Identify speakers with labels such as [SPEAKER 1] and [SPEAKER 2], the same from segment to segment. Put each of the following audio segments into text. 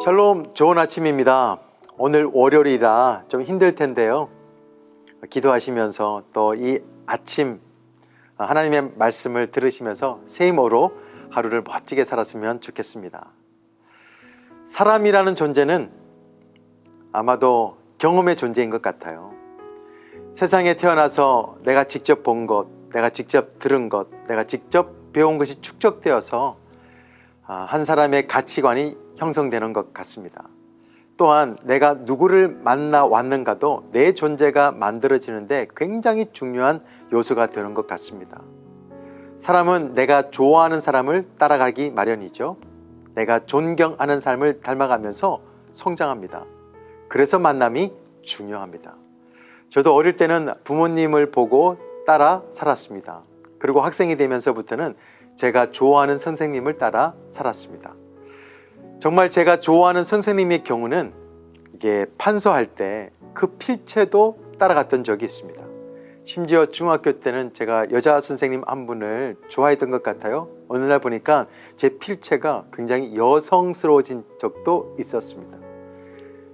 [SPEAKER 1] 샬롬, 좋은 아침입니다. 오늘 월요일이라 좀 힘들 텐데요. 기도하시면서 또 이 아침 하나님의 말씀을 들으시면서 새 힘으로 하루를 멋지게 살았으면 좋겠습니다. 사람이라는 존재는 아마도 경험의 존재인 것 같아요. 세상에 태어나서 내가 직접 본 것, 내가 직접 들은 것, 내가 직접 배운 것이 축적되어서 한 사람의 가치관이 형성되는 것 같습니다. 또한 내가 누구를 만나 왔는가도 내 존재가 만들어지는데 굉장히 중요한 요소가 되는 것 같습니다. 사람은 내가 좋아하는 사람을 따라가기 마련이죠. 내가 존경하는 삶을 닮아가면서 성장합니다. 그래서 만남이 중요합니다. 저도 어릴 때는 부모님을 보고 따라 살았습니다. 그리고 학생이 되면서부터는 제가 좋아하는 선생님을 따라 살았습니다. 정말 제가 좋아하는 선생님의 경우는 이게 판서할 때 그 필체도 따라갔던 적이 있습니다. 심지어 중학교 때는 제가 여자 선생님 한 분을 좋아했던 것 같아요. 어느 날 보니까 제 필체가 굉장히 여성스러워진 적도 있었습니다.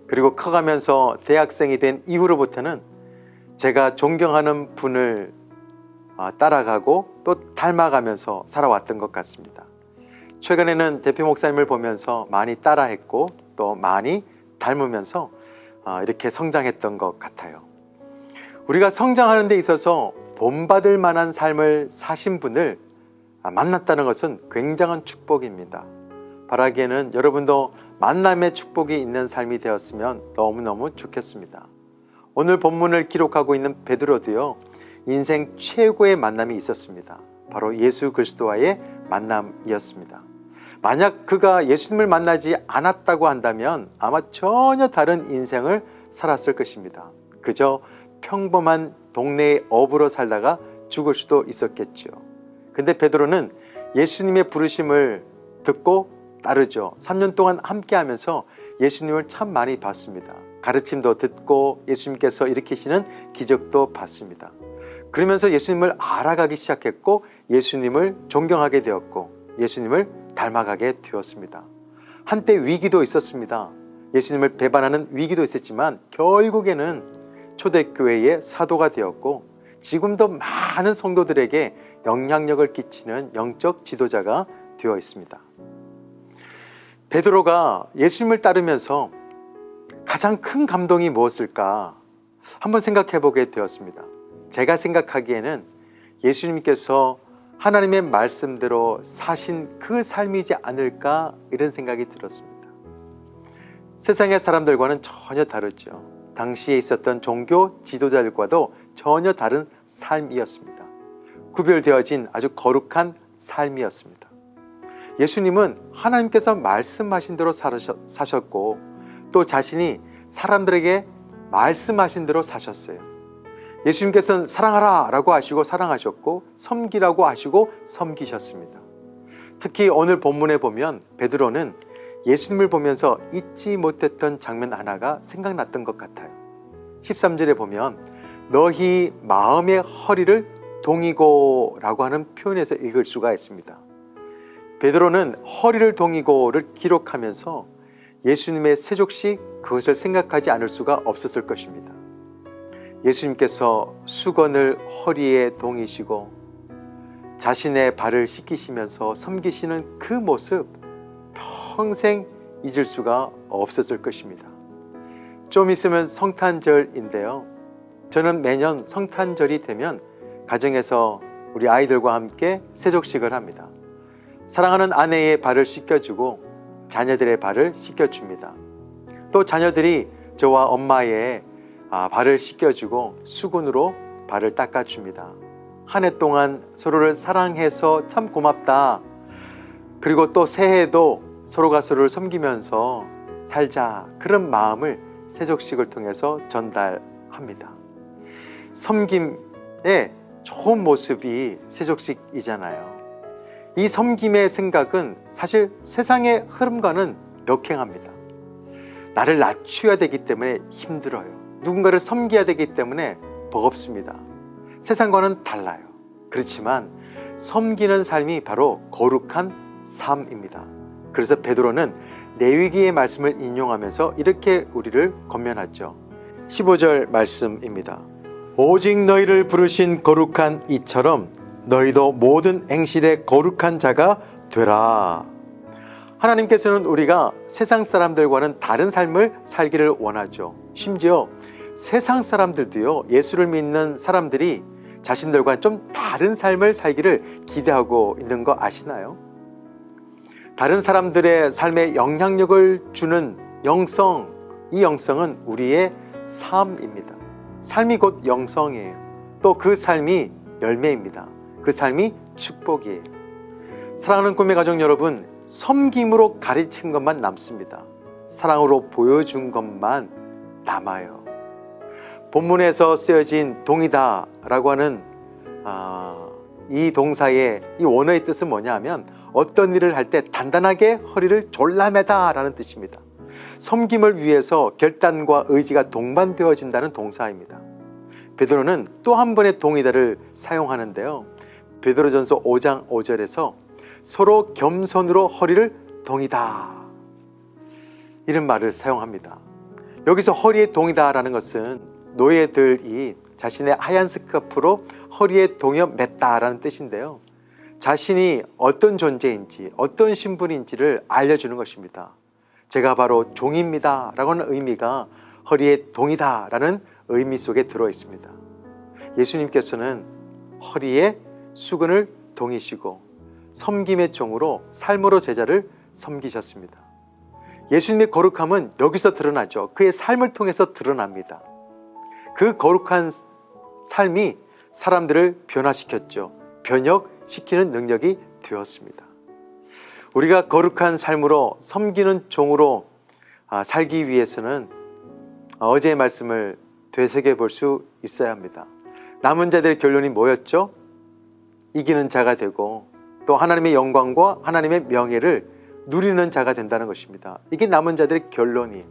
[SPEAKER 1] 그리고 커가면서 대학생이 된 이후로부터는 제가 존경하는 분을 따라가고 또 닮아가면서 살아왔던 것 같습니다. 최근에는 대표 목사님을 보면서 많이 따라했고 또 많이 닮으면서 이렇게 성장했던 것 같아요. 우리가 성장하는 데 있어서 본받을 만한 삶을 사신 분을 만났다는 것은 굉장한 축복입니다. 바라기에는 여러분도 만남의 축복이 있는 삶이 되었으면 너무너무 좋겠습니다. 오늘 본문을 기록하고 있는 베드로도요, 인생 최고의 만남이 있었습니다. 바로 예수 그리스도와의 만남이었습니다. 만약 그가 예수님을 만나지 않았다고 한다면 아마 전혀 다른 인생을 살았을 것입니다. 그저 평범한 동네의 어부로 살다가 죽을 수도 있었겠죠. 근데 베드로는 예수님의 부르심을 듣고 따르죠. 3년 동안 함께 하면서 예수님을 참 많이 봤습니다. 가르침도 듣고 예수님께서 일으키시는 기적도 봤습니다. 그러면서 예수님을 알아가기 시작했고 예수님을 존경하게 되었고 예수님을 닮아가게 되었습니다. 한때 위기도 있었습니다. 예수님을 배반하는 위기도 있었지만 결국에는 초대교회의 사도가 되었고 지금도 많은 성도들에게 영향력을 끼치는 영적 지도자가 되어 있습니다. 베드로가 예수님을 따르면서 가장 큰 감동이 무엇일까 한번 생각해 보게 되었습니다. 제가 생각하기에는 예수님께서 하나님의 말씀대로 사신 그 삶이지 않을까 이런 생각이 들었습니다. 세상의 사람들과는 전혀 다르죠. 당시에 있었던 종교 지도자들과도 전혀 다른 삶이었습니다. 구별되어진 아주 거룩한 삶이었습니다. 예수님은 하나님께서 말씀하신 대로 사셨고 또 자신이 사람들에게 말씀하신 대로 사셨어요. 예수님께서는 사랑하라 라고 하시고 사랑하셨고 섬기라고 하시고 섬기셨습니다. 특히 오늘 본문에 보면 베드로는 예수님을 보면서 잊지 못했던 장면 하나가 생각났던 것 같아요. 13절에 보면 너희 마음의 허리를 동이고 라고 하는 표현에서 읽을 수가 있습니다. 베드로는 허리를 동이고를 기록하면서 예수님의 세족식 그것을 생각하지 않을 수가 없었을 것입니다. 예수님께서 수건을 허리에 동이시고 자신의 발을 씻기시면서 섬기시는 그 모습 평생 잊을 수가 없었을 것입니다. 좀 있으면 성탄절인데요. 저는 매년 성탄절이 되면 가정에서 우리 아이들과 함께 세족식을 합니다. 사랑하는 아내의 발을 씻겨주고 자녀들의 발을 씻겨줍니다. 또 자녀들이 저와 엄마의 발을 씻겨주고 수건으로 발을 닦아줍니다. 한 해 동안 서로를 사랑해서 참 고맙다. 그리고 또 새해에도 서로가 서로를 섬기면서 살자. 그런 마음을 세족식을 통해서 전달합니다. 섬김의 좋은 모습이 세족식이잖아요. 이 섬김의 생각은 사실 세상의 흐름과는 역행합니다. 나를 낮춰야 되기 때문에 힘들어요. 누군가를 섬겨야 되기 때문에 버겁습니다. 세상과는 달라요. 그렇지만 섬기는 삶이 바로 거룩한 삶입니다. 그래서 베드로는 레위기의 말씀을 인용하면서 이렇게 우리를 권면하죠. 15절 말씀입니다. 오직 너희를 부르신 거룩한 이처럼 너희도 모든 행실에 거룩한 자가 되라. 하나님께서는 우리가 세상 사람들과는 다른 삶을 살기를 원하죠. 심지어 세상 사람들도요, 예수를 믿는 사람들이 자신들과 좀 다른 삶을 살기를 기대하고 있는 거 아시나요? 다른 사람들의 삶에 영향력을 주는 영성, 이 영성은 우리의 삶입니다. 삶이 곧 영성이에요. 또 그 삶이 열매입니다. 그 삶이 축복이에요. 사랑하는 꿈의 가족 여러분, 섬김으로 가르친 것만 남습니다. 사랑으로 보여준 것만 남아요. 본문에서 쓰여진 동이다 라고 하는 이 동사의 이 원어의 뜻은 뭐냐 하면 어떤 일을 할 때 단단하게 허리를 졸라매다 라는 뜻입니다. 섬김을 위해서 결단과 의지가 동반되어진다는 동사입니다. 베드로는 또 한 번의 동이다를 사용하는데요, 베드로전서 5장 5절에서 서로 겸손으로 허리를 동이다, 이런 말을 사용합니다. 여기서 허리에 동이다 라는 것은 노예들이 자신의 하얀 스카프로 허리에 동여 맸다 라는 뜻인데요, 자신이 어떤 존재인지 어떤 신분인지를 알려주는 것입니다. 제가 바로 종입니다 라고 하는 의미가 허리에 동이다 라는 의미 속에 들어 있습니다. 예수님께서는 허리에 수건을 동이시고 섬김의 종으로 삶으로 제자를 섬기셨습니다. 예수님의 거룩함은 여기서 드러나죠. 그의 삶을 통해서 드러납니다. 그 거룩한 삶이 사람들을 변화시켰죠. 변혁시키는 능력이 되었습니다. 우리가 거룩한 삶으로 섬기는 종으로 살기 위해서는 어제의 말씀을 되새겨 볼 수 있어야 합니다. 남은 자들의 결론이 뭐였죠? 이기는 자가 되고 또 하나님의 영광과 하나님의 명예를 누리는 자가 된다는 것입니다. 이게 남은 자들의 결론이에요.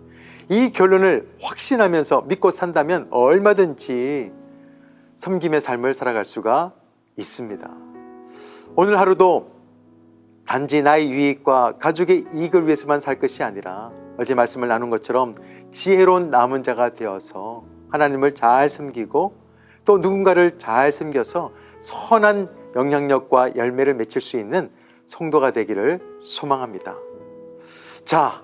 [SPEAKER 1] 이 결론을 확신하면서 믿고 산다면 얼마든지 섬김의 삶을 살아갈 수가 있습니다. 오늘 하루도 단지 나의 유익과 가족의 이익을 위해서만 살 것이 아니라 어제 말씀을 나눈 것처럼 지혜로운 남은 자가 되어서 하나님을 잘 섬기고 또 누군가를 잘 섬겨서 선한 영향력과 열매를 맺힐 수 있는 성도가 되기를 소망합니다. 자,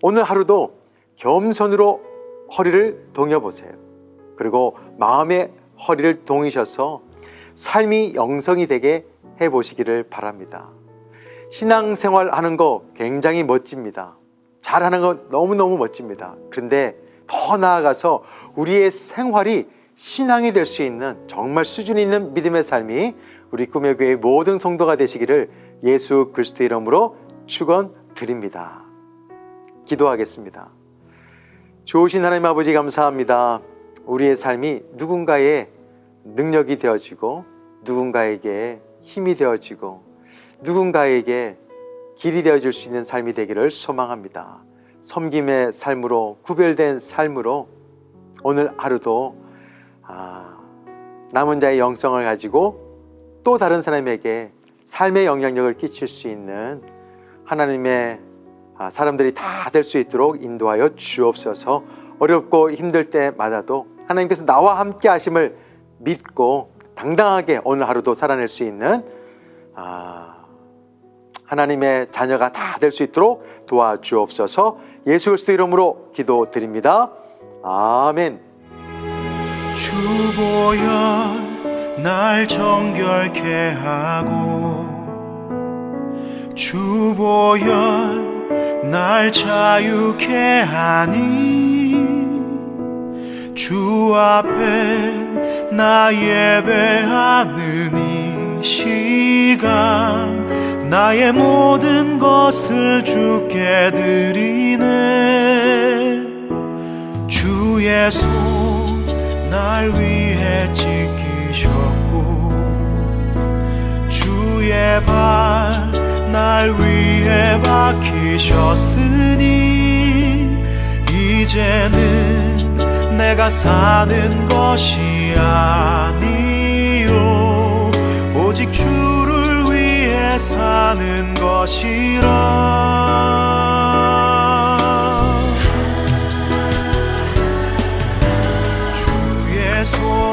[SPEAKER 1] 오늘 하루도 겸손으로 허리를 동여보세요. 그리고 마음의 허리를 동이셔서 삶이 영성이 되게 해보시기를 바랍니다. 신앙생활 하는 거 굉장히 멋집니다. 잘하는 거 너무너무 멋집니다. 그런데 더 나아가서 우리의 생활이 신앙이 될 수 있는 정말 수준 있는 믿음의 삶이 우리 꿈의 교회의 모든 성도가 되시기를 예수 그리스도의 이름으로 축원드립니다. 기도하겠습니다. 좋으신 하나님 아버지 감사합니다. 우리의 삶이 누군가의 능력이 되어지고 누군가에게 힘이 되어지고 누군가에게 길이 되어줄 수 있는 삶이 되기를 소망합니다. 섬김의 삶으로 구별된 삶으로 오늘 하루도 남은 자의 영성을 가지고 또 다른 사람에게 삶의 영향력을 끼칠 수 있는 하나님의 사람들이 다 될 수 있도록 인도하여 주옵소서. 어렵고 힘들 때마다도 하나님께서 나와 함께 하심을 믿고 당당하게 오늘 하루도 살아낼 수 있는 하나님의 자녀가 다 될 수 있도록 도와주옵소서. 예수 그리스도 이름으로 기도드립니다. 아멘.
[SPEAKER 2] 주보혈 날 정결케 하고 주보혈 날 자유케 하니 주 앞에 나 예배하는 이 시간 나의 모든 것을 주께 드리네. 주의 손 날 위해 지키셨고 주의 발 날 위해 박히셨으니 이제는 내가 사는 것이 아니요 오직 주를 위해 사는 것이라. 소